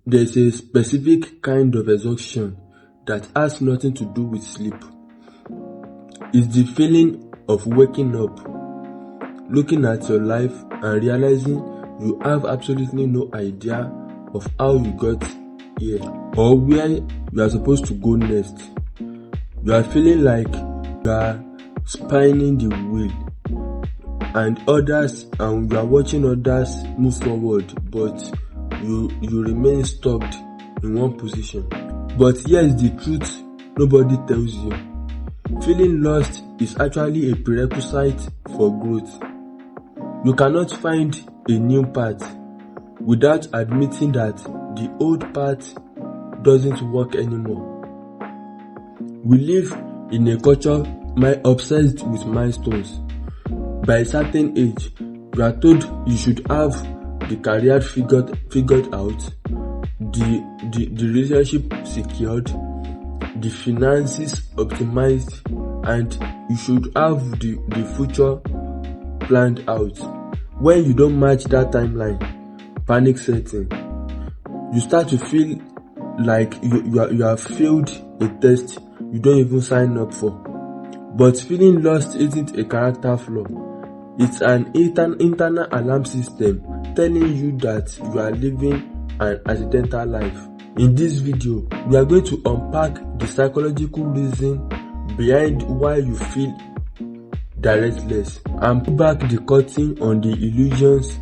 There's a specific kind of exhaustion that has nothing to do with sleep. It's the feeling of waking up, looking at your life and realizing you have absolutely no idea of how you got here or where you are supposed to go next. You are feeling like you are spinning the wheel and you are watching others move forward, but you remain stuck in one position. But here's the truth nobody tells you. Feeling lost is actually a prerequisite for growth. You cannot find a new path without admitting that the old path doesn't work anymore. We live in a culture obsessed with milestones. By a certain age, you are told you should have the career figured out, the relationship secured, the finances optimized, and you should have the future planned out. When you don't match that timeline, panic sets in. You start to feel like you have failed a test you don't even sign up for. But feeling lost isn't a character flaw. It's an internal alarm system telling you that you are living an accidental life. In this video, we are going to unpack the psychological reason behind why you feel directless and pull back the curtain on the illusions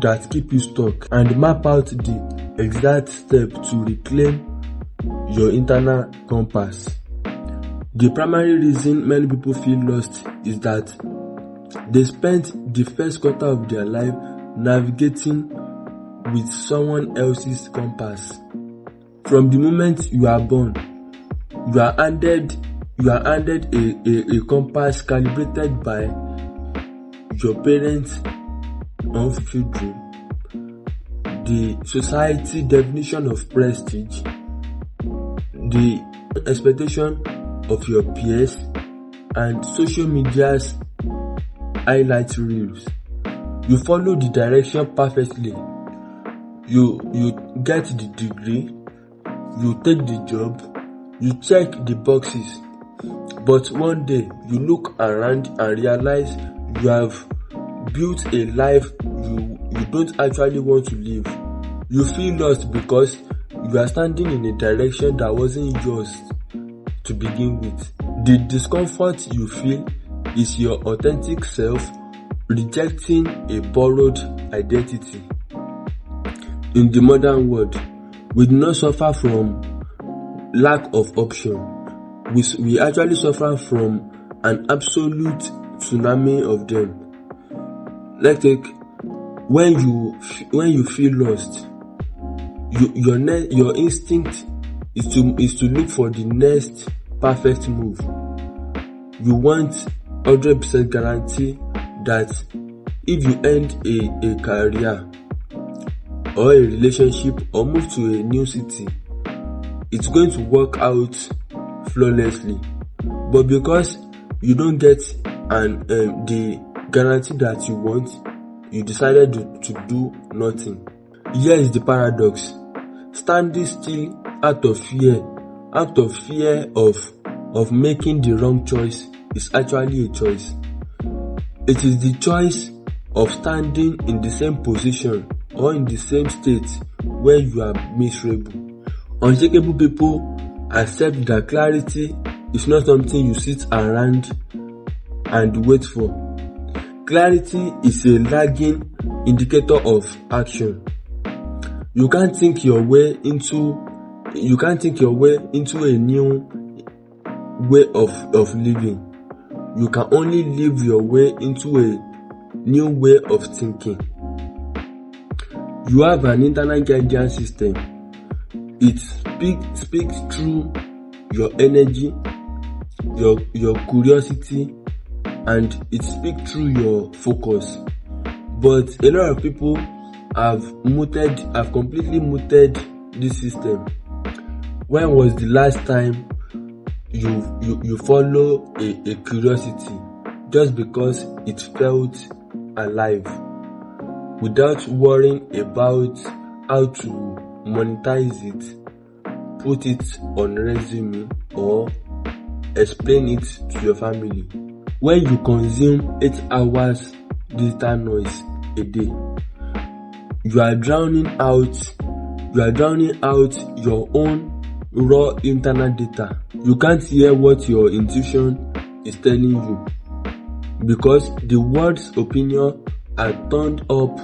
that keep you stuck and map out the exact step to reclaim your internal compass. The primary reason many people feel lost is that they spent the first quarter of their life navigating with someone else's compass. From the moment you are born, you are handed a compass calibrated by your parents' unfulfilled dream, the society definition of prestige, the expectation of your peers, and social media's highlight reels. You follow the direction perfectly. You get the degree, you take the job, you check the boxes. But one day you look around and realize you have built a life you don't actually want to live. You feel lost because you are standing in a direction that wasn't yours to begin with. The discomfort you feel is your authentic self rejecting a borrowed identity. In the modern world, we do not suffer from lack of option. We actually suffer from an absolute tsunami of them. Let's take when you feel lost, your instinct is to look for the next perfect move. You want 100% guarantee that if you end a career or a relationship or move to a new city, it's going to work out flawlessly. But because you don't get the guarantee that you want, you decided to do nothing. Here is the paradox. Standing still out of fear of making the wrong choice is actually a choice. It is the choice of standing in the same position or in the same state where you are miserable. Unshakable people accept that clarity is not something you sit around and wait for. Clarity is a lagging indicator of action. You can't think your way into a new way of living. You can only live your way into a new way of thinking. You have an internal guidance system. It speaks through your energy, your curiosity, and it speaks through your focus. But a lot of people have completely muted this system. When was the last time you follow a curiosity just because it felt alive, without worrying about how to monetize it, put it on resume, or explain it to your family. When you consume 8 hours digital noise a day, you are drowning out your own raw internal data. You can't hear what your intuition is telling you because the world's opinion are turned up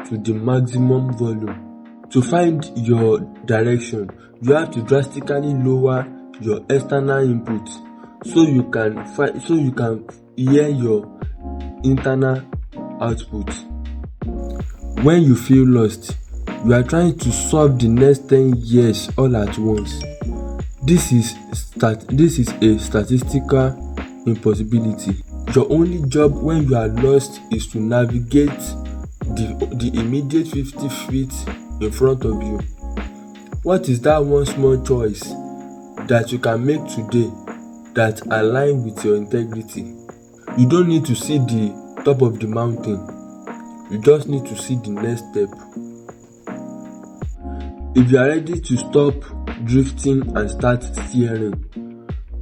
to the maximum volume. To find your direction, you have to drastically lower your external input so you can hear your internal output. When you feel lost, you are trying to solve the next 10 years all at once. This is a statistical impossibility. Your only job when you are lost is to navigate the immediate 50 feet in front of you. What is that one small choice that you can make today that align with your integrity? You don't need to see the top of the mountain. You just need to see the next step. If you are ready to stop drifting and start steering,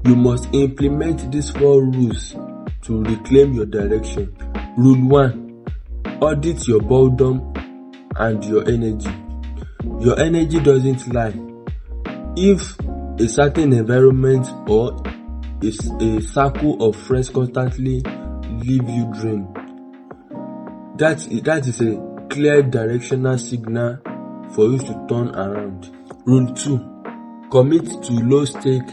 you must implement these 4 rules to reclaim your direction. Rule 1: audit your boredom and your energy. Your energy doesn't lie. If a certain environment or a circle of friends constantly leave you drained, that is a clear directional signal for you to turn around. Rule 2: commit to low-stake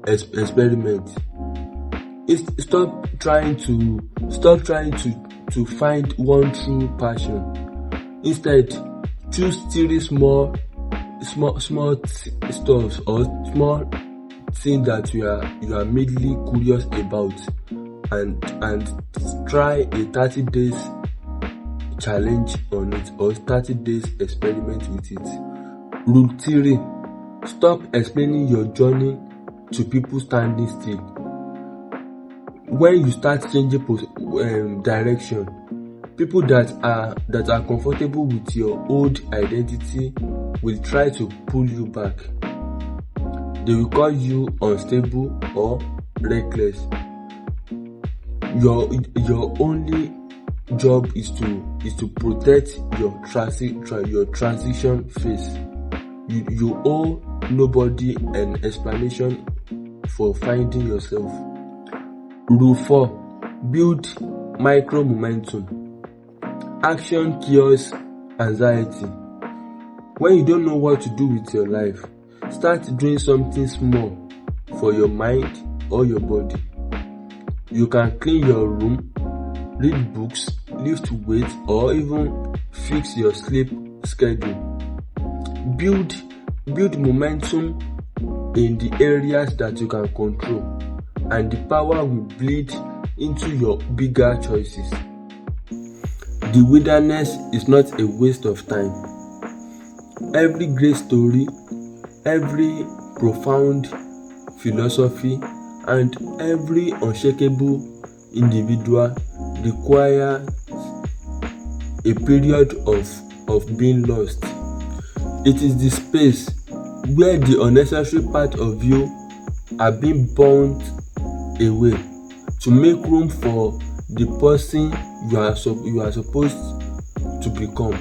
experiment. Stop trying to find one true passion. Instead, choose 3 small stuff or small things that you are mainly curious about, and try a 30 days challenge on it or 30 days experiment with it. Rule 3: stop explaining your journey to people standing still. When you start changing direction, people that are comfortable with your old identity will try to pull you back. They will call you unstable or reckless. Your only job is to protect your transition phase. You owe nobody an explanation for finding yourself. Rule 4: build micro momentum. Action cures anxiety. When you don't know what to do with your life, start doing something small for your mind or your body. You can clean your room, read books, lift weights, or even fix your sleep schedule. Build momentum in the areas that you can control, and the power will bleed into your bigger choices. The wilderness is not a waste of time. Every great story, every profound philosophy, and every unshakable individual requires a period of being lost. It is the space where the unnecessary part of you are being burnt away to make room for the person you are supposed to become.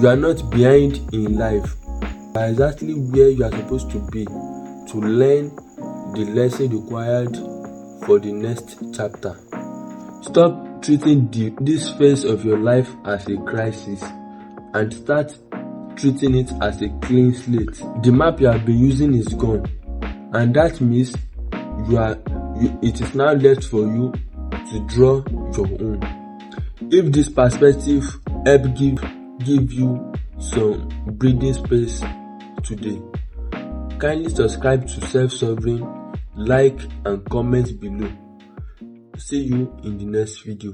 You are not behind in life. You are exactly where you are supposed to be to learn the lesson required for the next chapter. Stop treating this phase of your life as a crisis and start treating it as a clean slate. The map you have been using is gone, and that means it is now left for you to draw your own. If this perspective help give you some breathing space today, kindly subscribe to Self-Sovereign, like and comment below. See you in the next video.